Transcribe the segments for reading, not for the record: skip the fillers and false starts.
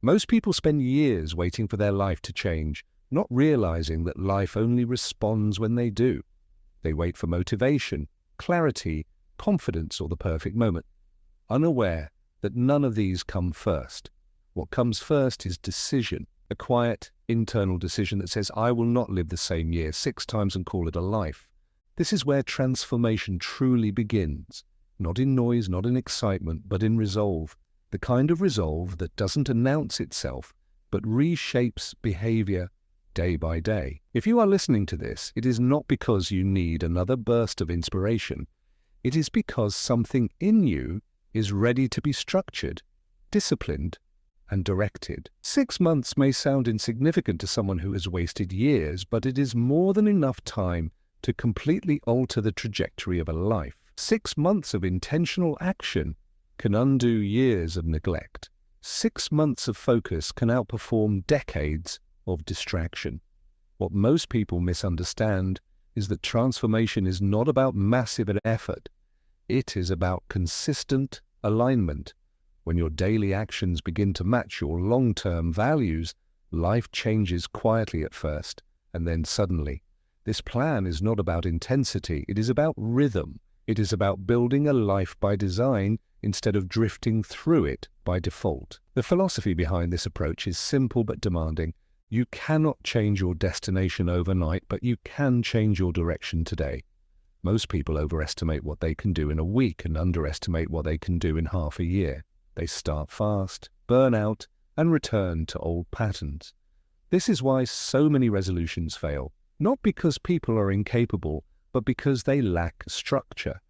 Most people spend years waiting for their life to change, not realizing that life only responds when they do. They wait for motivation, clarity, confidence, or the perfect moment, unaware that none of these come first. What comes first is decision, a quiet, internal decision that says, I will not live the same year 6 times and call it a life. This is where transformation truly begins, not in noise, not in excitement, but in resolve, the kind of resolve that doesn't announce itself, but reshapes behavior day by day. If you are listening to this, it is not because you need another burst of inspiration. It is because something in you is ready to be structured, disciplined, and directed. 6 months may sound insignificant to someone who has wasted years, but it is more than enough time to completely alter the trajectory of a life. 6 months of intentional action can undo years of neglect. 6 months of focus can outperform decades of distraction. What most people misunderstand is that transformation is not about massive effort. It is about consistent alignment. When your daily actions begin to match your long-term values, life changes quietly at first, and then suddenly. This plan is not about intensity, it is about rhythm. It is about building a life by design instead of drifting through it by default. The philosophy behind this approach is simple but demanding. You cannot change your destination overnight, but you can change your direction today. Most people overestimate what they can do in a week and underestimate what they can do in half a year. They start fast, burn out, and return to old patterns. This is why so many resolutions fail, not because people are incapable, but because they lack structure.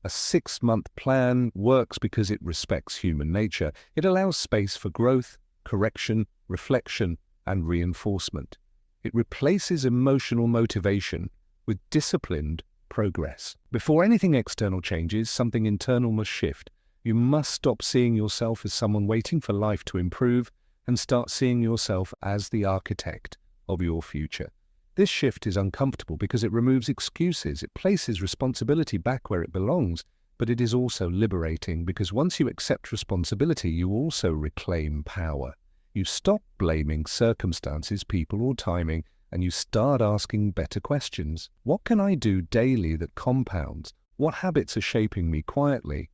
A 6-month plan works because it respects human nature. It allows space for growth, correction, reflection, and reinforcement. It replaces emotional motivation with disciplined progress. Before anything external changes, something internal must shift. You must stop seeing yourself as someone waiting for life to improve and start seeing yourself as the architect of your future. This shift is uncomfortable because it removes excuses. It places responsibility back where it belongs, but it is also liberating because once you accept responsibility, you also reclaim power. You stop blaming circumstances, people, or timing, and you start asking better questions. What can I do daily that compounds? What habits are shaping me quietly?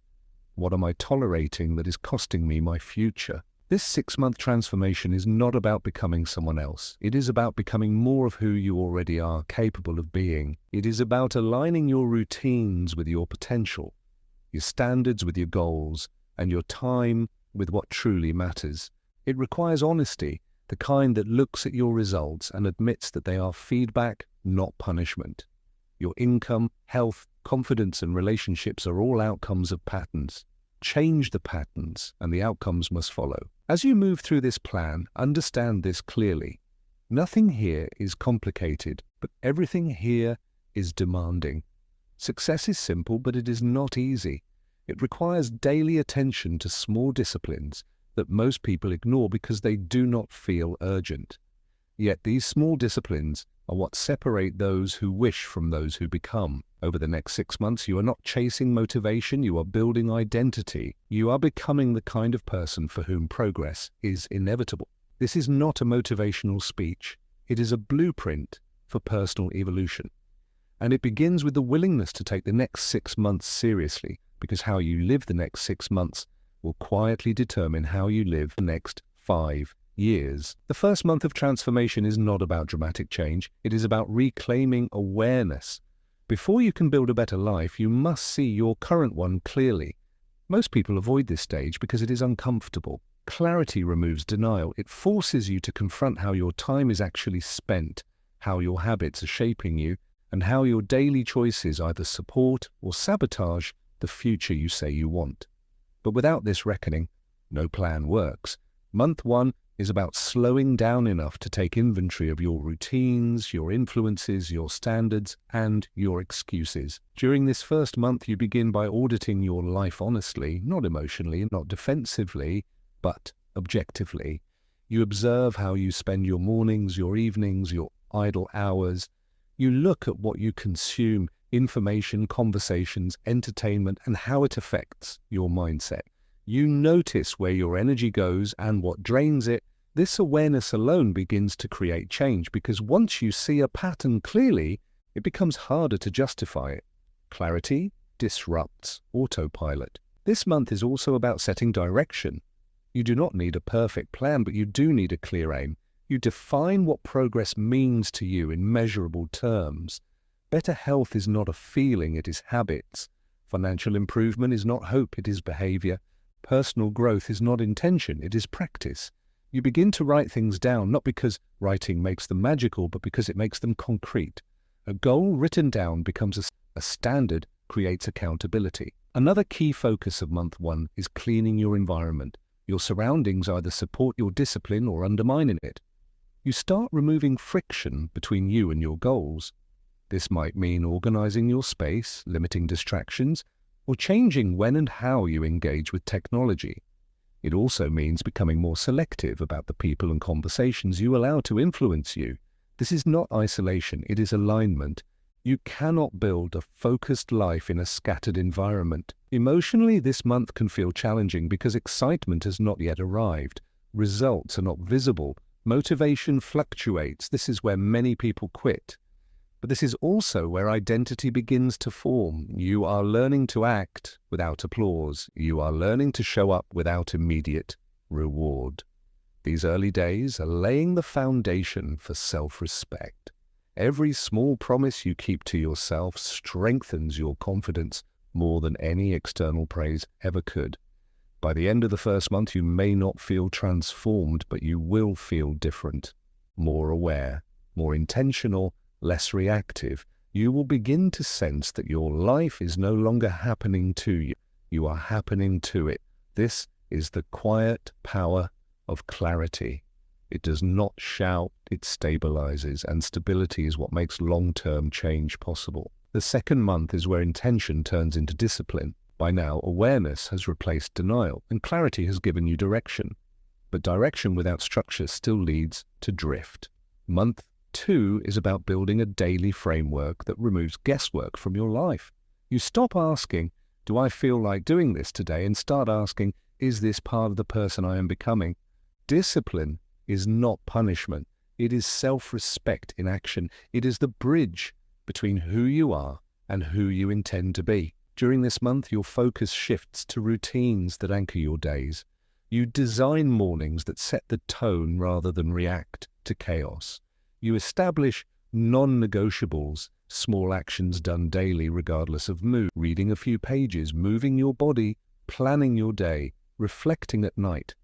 What am I tolerating that is costing me my future? This 6-month transformation is not about becoming someone else. It is about becoming more of who you already are capable of being. It is about aligning your routines with your potential, your standards with your goals, and your time with what truly matters. It requires honesty, the kind that looks at your results and admits that they are feedback, not punishment. Your income, health, confidence, and relationships are all outcomes of patterns. Change the patterns, and the outcomes must follow. As you move through this plan, understand this clearly. Nothing here is complicated, but everything here is demanding. Success is simple, but it is not easy. It requires daily attention to small disciplines that most people ignore because they do not feel urgent. Yet these small disciplines are what separate those who wish from those who become. Over the next 6 months, you are not chasing motivation, you are building identity. You are becoming the kind of person for whom progress is inevitable. This is not a motivational speech. It is a blueprint for personal evolution. And it begins with the willingness to take the next 6 months seriously, because how you live the next 6 months will quietly determine how you live the next 5 years. The first month of transformation is not about dramatic change. It is about reclaiming awareness. Before you can build a better life, you must see your current one clearly. Most people avoid this stage because it is uncomfortable. Clarity removes denial. It forces you to confront how your time is actually spent, how your habits are shaping you, and how your daily choices either support or sabotage the future you say you want. But without this reckoning, no plan works. Month 1 is about slowing down enough to take inventory of your routines, your influences, your standards, and your excuses. During this first month, you begin by auditing your life honestly, not emotionally, not defensively, but objectively. You observe how you spend your mornings, your evenings, your idle hours. You look at what you consume, information, conversations, entertainment, and how it affects your mindset. You notice where your energy goes and what drains it. This awareness alone begins to create change, because once you see a pattern clearly, it becomes harder to justify it. Clarity disrupts autopilot. This month is also about setting direction. You do not need a perfect plan, but you do need a clear aim. You define what progress means to you in measurable terms. Better health is not a feeling, it is habits. Financial improvement is not hope, it is behavior. Personal growth is not intention, it is practice. You begin to write things down, not because writing makes them magical, but because it makes them concrete. A goal written down becomes a standard, creates accountability. Another key focus of month 1 is cleaning your environment. Your surroundings either support your discipline or undermine it. You start removing friction between you and your goals. This might mean organizing your space, limiting distractions, or changing when and how you engage with technology. It also means becoming more selective about the people and conversations you allow to influence you. This is not isolation, it is alignment. You cannot build a focused life in a scattered environment. Emotionally, this month can feel challenging because excitement has not yet arrived. Results are not visible. Motivation fluctuates. This is where many people quit. But this is also where identity begins to form. You are learning to act without applause. You are learning to show up without immediate reward. These early days are laying the foundation for self-respect. Every small promise you keep to yourself strengthens your confidence more than any external praise ever could. By the end of the first month, you may not feel transformed, but you will feel different, more aware, more intentional, less reactive. You will begin to sense that your life is no longer happening to you. You are happening to it. This is the quiet power of clarity. It does not shout, it stabilizes, and stability is what makes long-term change possible. The second month is where intention turns into discipline. By now, awareness has replaced denial, and clarity has given you direction. But direction without structure still leads to drift. Month 2 is about building a daily framework that removes guesswork from your life. You stop asking, do I feel like doing this today? And start asking, is this part of the person I am becoming? Discipline is not punishment. It is self-respect in action. It is the bridge between who you are and who you intend to be. During this month, your focus shifts to routines that anchor your days. You design mornings that set the tone rather than react to chaos. You establish non-negotiables, small actions done daily regardless of mood. Reading a few pages, moving your body, planning your day, reflecting at night.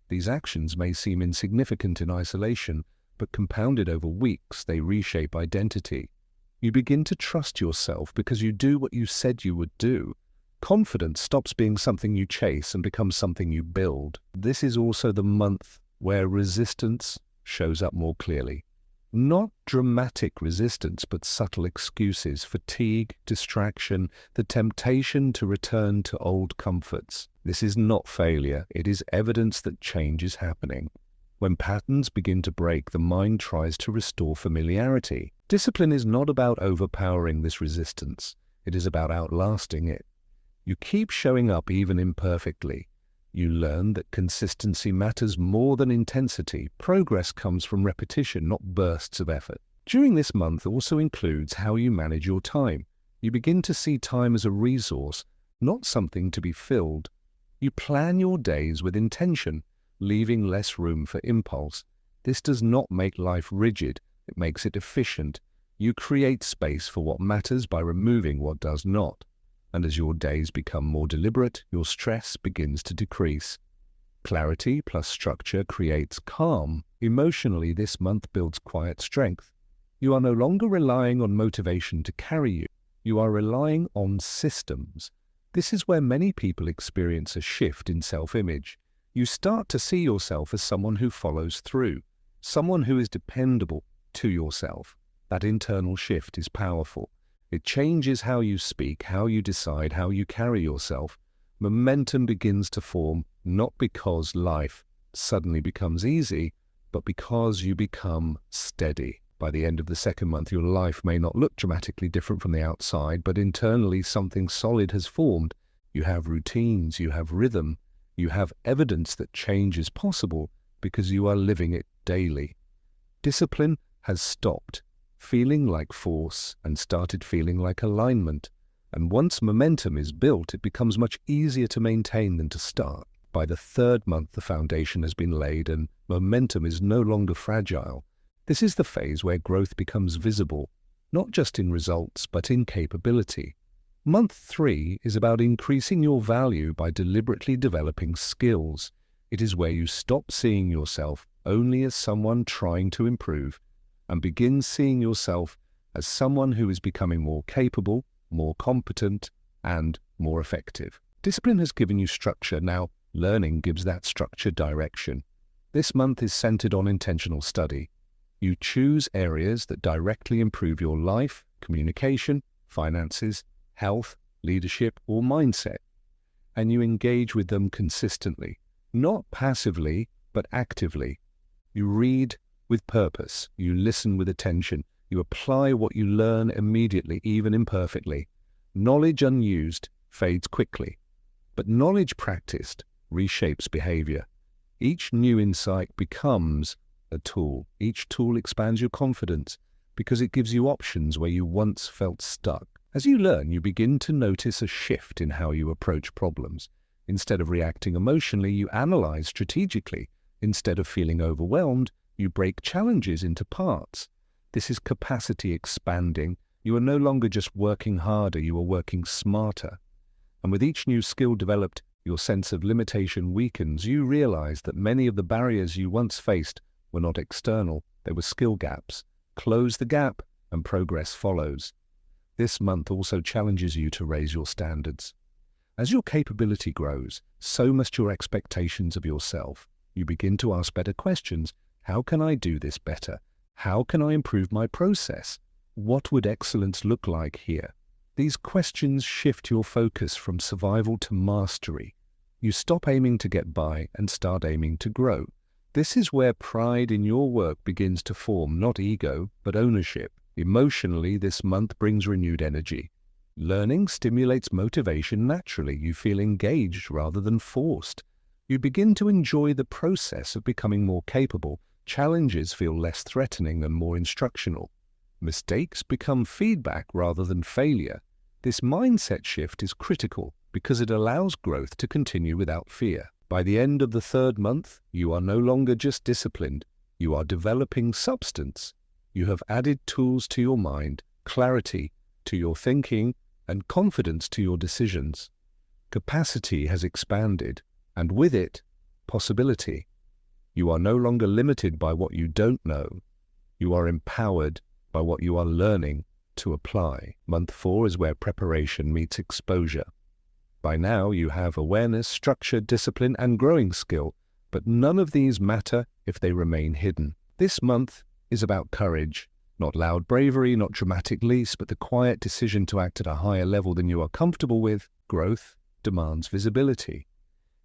These actions may seem insignificant in isolation, but compounded over weeks, they reshape identity. You begin to trust yourself because you do what you said you would do. Confidence stops being something you chase and becomes something you build. This is also the month where resistance shows up more clearly. Not dramatic resistance, but subtle excuses, fatigue, distraction, the temptation to return to old comforts. This is not failure, it is evidence that change is happening. When patterns begin to break, the mind tries to restore familiarity. Discipline is not about overpowering this resistance, it is about outlasting it. You keep showing up even imperfectly. You learn that consistency matters more than intensity. Progress comes from repetition, not bursts of effort. During this month also includes how you manage your time. You begin to see time as a resource, not something to be filled. You plan your days with intention, leaving less room for impulse. This does not make life rigid, it makes it efficient. You create space for what matters by removing what does not. And as your days become more deliberate, your stress begins to decrease. Clarity plus structure creates calm. Emotionally, this month builds quiet strength. You are no longer relying on motivation to carry you. You are relying on systems. This is where many people experience a shift in self-image. You start to see yourself as someone who follows through, someone who is dependable to yourself. That internal shift is powerful. It changes how you speak, how you decide, how you carry yourself. Momentum begins to form, not because life suddenly becomes easy, but because you become steady. By the end of the second month, your life may not look dramatically different from the outside, but internally something solid has formed. You have routines, you have rhythm, You have evidence that change is possible because you are living it daily. Discipline has stopped feeling like force and started feeling like alignment. And once momentum is built, it becomes much easier to maintain than to start. By the third month, the foundation has been laid and momentum is no longer fragile. This is the phase where growth becomes visible, not just in results, but in capability. Month 3 is about increasing your value by deliberately developing skills. It is where you stop seeing yourself only as someone trying to improve and begin seeing yourself as someone who is becoming more capable, more competent, and more effective. Discipline has given you structure. Now, learning gives that structure direction. This month is centered on intentional study. You choose areas that directly improve your life, communication, finances, health, leadership, or mindset, and you engage with them consistently, not passively, but actively. You read with purpose, you listen with attention, you apply what you learn immediately, even imperfectly. Knowledge unused fades quickly, but knowledge practiced reshapes behavior. Each new insight becomes a tool. Each tool expands your confidence because it gives you options where you once felt stuck. As you learn, you begin to notice a shift in how you approach problems. Instead of reacting emotionally, you analyze strategically. Instead of feeling overwhelmed, you break challenges into parts. This is capacity expanding. You are no longer just working harder, you are working smarter. And with each new skill developed, your sense of limitation weakens. You realize that many of the barriers you once faced were not external, they were skill gaps. Close the gap and progress follows. This month also challenges you to raise your standards. As your capability grows, so must your expectations of yourself. You begin to ask better questions. How can I do this better? How can I improve my process? What would excellence look like here? These questions shift your focus from survival to mastery. You stop aiming to get by and start aiming to grow. This is where pride in your work begins to form, not ego, but ownership. Emotionally, this month brings renewed energy. Learning stimulates motivation naturally. You feel engaged rather than forced. You begin to enjoy the process of becoming more capable. Challenges feel less threatening and more instructional. Mistakes become feedback rather than failure. This mindset shift is critical because it allows growth to continue without fear. By the end of the third month, you are no longer just disciplined. You are developing substance. You have added tools to your mind, clarity to your thinking, and confidence to your decisions. Capacity has expanded, and with it, possibility. You are no longer limited by what you don't know. You are empowered by what you are learning to apply. Month 4 is where preparation meets exposure. By now, you have awareness, structure, discipline, and growing skill, but none of these matter if they remain hidden. This month is about courage, not loud bravery, not dramatic leaps, but the quiet decision to act at a higher level than you are comfortable with. Growth demands visibility.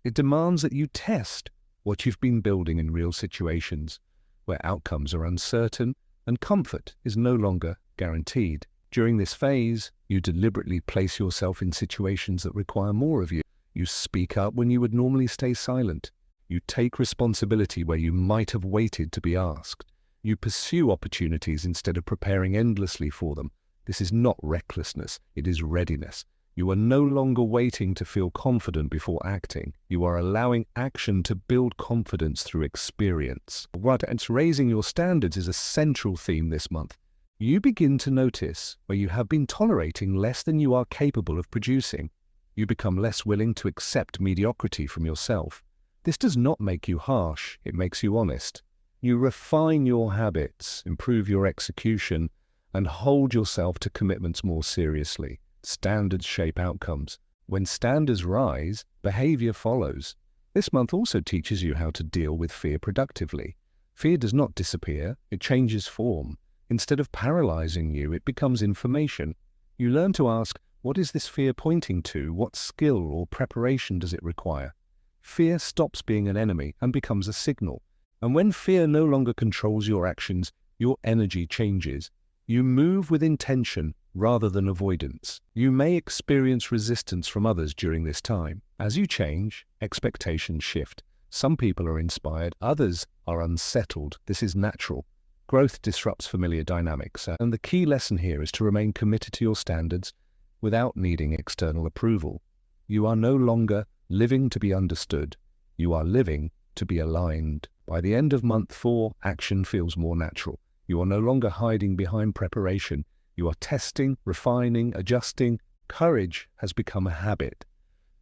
It demands that you test what you've been building in real situations, where outcomes are uncertain and comfort is no longer guaranteed. During this phase, you deliberately place yourself in situations that require more of you. You speak up when you would normally stay silent. You take responsibility where you might have waited to be asked. You pursue opportunities instead of preparing endlessly for them. This is not recklessness, it is readiness. You are no longer waiting to feel confident before acting. You are allowing action to build confidence through experience. And raising your standards is a central theme this month. You begin to notice where you have been tolerating less than you are capable of producing. You become less willing to accept mediocrity from yourself. This does not make you harsh, it makes you honest. You refine your habits, improve your execution, and hold yourself to commitments more seriously. Standards shape outcomes. When standards rise, behavior follows. This month also teaches you how to deal with fear productively. Fear does not disappear, it changes form. Instead of paralyzing you, it becomes information. You learn to ask, what is this fear pointing to? What skill or preparation does it require? Fear stops being an enemy and becomes a signal. And when fear no longer controls your actions, your energy changes. You move with intention, rather than avoidance. You may experience resistance from others during this time. As you change, expectations shift. Some people are inspired, others are unsettled. This is natural. Growth disrupts familiar dynamics, and the key lesson here is to remain committed to your standards without needing external approval. You are no longer living to be understood. You are living to be aligned. By the end of month 4, action feels more natural. You are no longer hiding behind preparation. You are testing, refining, adjusting. Courage has become a habit.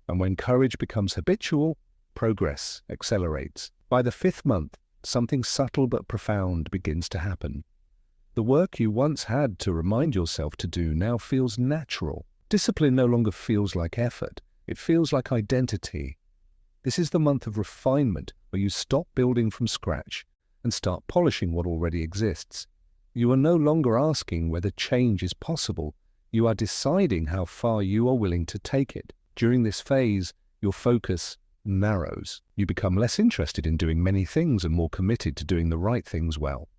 And when courage becomes habitual, progress accelerates. By the 5th month, something subtle but profound begins to happen. The work you once had to remind yourself to do now feels natural. Discipline no longer feels like effort. It feels like identity. This is the month of refinement, where you stop building from scratch and start polishing what already exists. You are no longer asking whether change is possible. You are deciding how far you are willing to take it. During this phase, your focus narrows. You become less interested in doing many things and more committed to doing the right things well.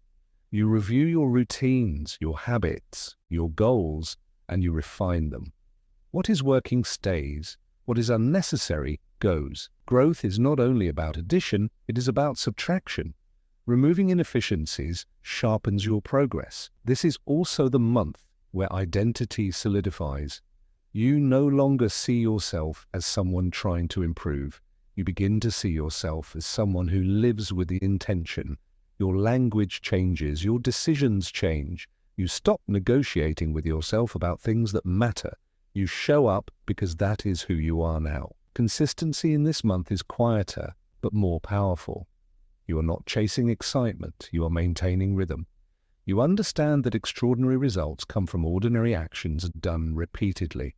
You review your routines, your habits, your goals, and you refine them. What is working stays. What is unnecessary goes. Growth is not only about addition, it is about subtraction. Removing inefficiencies sharpens your progress. This is also the month where identity solidifies. You no longer see yourself as someone trying to improve. You begin to see yourself as someone who lives with the intention. Your language changes, your decisions change. You stop negotiating with yourself about things that matter. You show up because that is who you are now. Consistency in this month is quieter, but more powerful. You are not chasing excitement, you are maintaining rhythm. You understand that extraordinary results come from ordinary actions done repeatedly.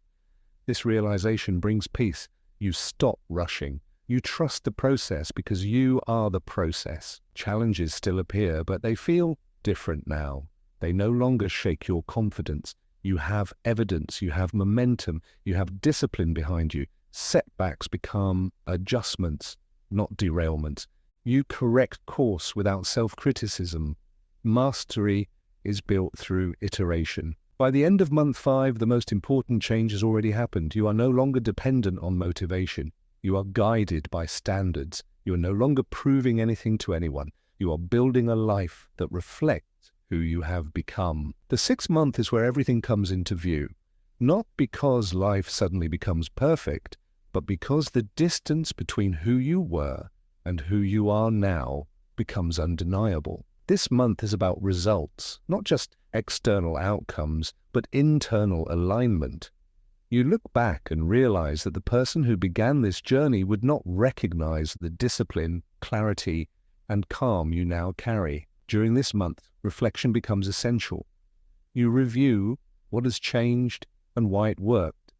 This realization brings peace. You stop rushing. You trust the process because you are the process. Challenges still appear, but they feel different now. They no longer shake your confidence. You have evidence, you have momentum, you have discipline behind you. Setbacks become adjustments, not derailments. You correct course without self-criticism. Mastery is built through iteration. By the end of month 5, the most important change has already happened. You are no longer dependent on motivation. You are guided by standards. You are no longer proving anything to anyone. You are building a life that reflects who you have become. The 6th month is where everything comes into view. Not because life suddenly becomes perfect, but because the distance between who you were and who you are now becomes undeniable. This month is about results, not just external outcomes, but internal alignment. You look back and realize that the person who began this journey would not recognize the discipline, clarity, and calm you now carry. During this month, reflection becomes essential. You review what has changed and why it worked.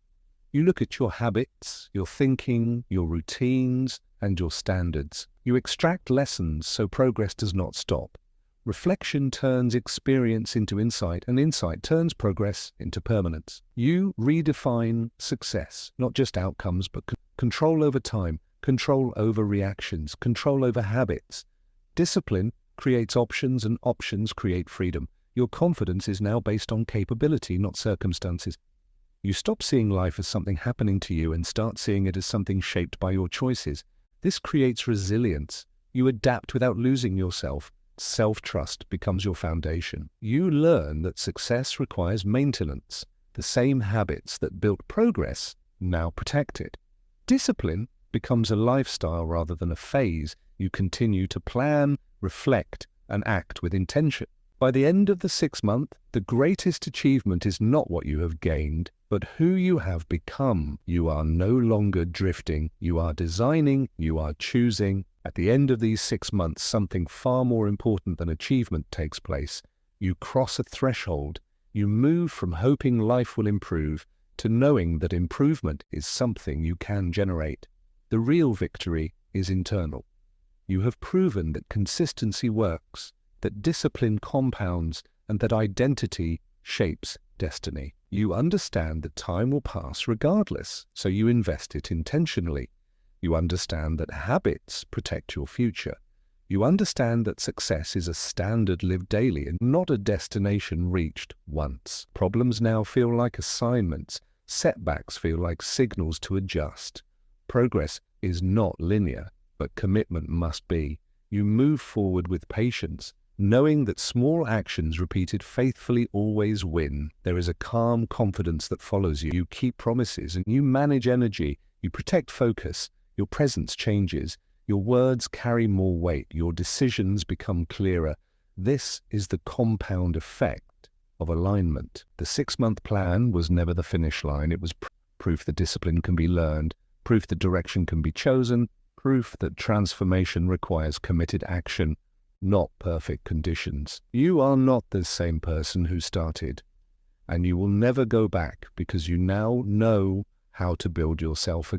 You look at your habits, your thinking, your routines, and your standards. You extract lessons so progress does not stop. Reflection turns experience into insight, and insight turns progress into permanence. You redefine success, not just outcomes, but control over time, control over reactions, control over habits. Discipline creates options, and options create freedom. Your confidence is now based on capability, not circumstances. You stop seeing life as something happening to you and start seeing it as something shaped by your choices. This creates resilience. You adapt without losing yourself. Self-trust becomes your foundation. You learn that success requires maintenance. The same habits that built progress now protect it. Discipline becomes a lifestyle rather than a phase. You continue to plan, reflect, and act with intention. By the end of the 6th month, the greatest achievement is not what you have gained, but who you have become. You are no longer drifting. You are designing. You are choosing. At the end of these 6 months, something far more important than achievement takes place. You cross a threshold. You move from hoping life will improve to knowing that improvement is something you can generate. The real victory is internal. You have proven that consistency works, that discipline compounds, and that identity shapes destiny. You understand that time will pass regardless, so you invest it intentionally. You understand that habits protect your future. You understand that success is a standard lived daily and not a destination reached once. Problems now feel like assignments. Setbacks feel like signals to adjust. Progress is not linear, but commitment must be. You move forward with patience, knowing that small actions repeated faithfully always win. There is a calm confidence that follows you. You keep promises and you manage energy. You protect focus. Your presence changes. Your words carry more weight. Your decisions become clearer. This is the compound effect of alignment. The 6-month plan was never the finish line. It was proof that discipline can be learned, proof that direction can be chosen, proof that transformation requires committed action, not perfect conditions. You are not the same person who started, and you will never go back because you now know how to build yourself again.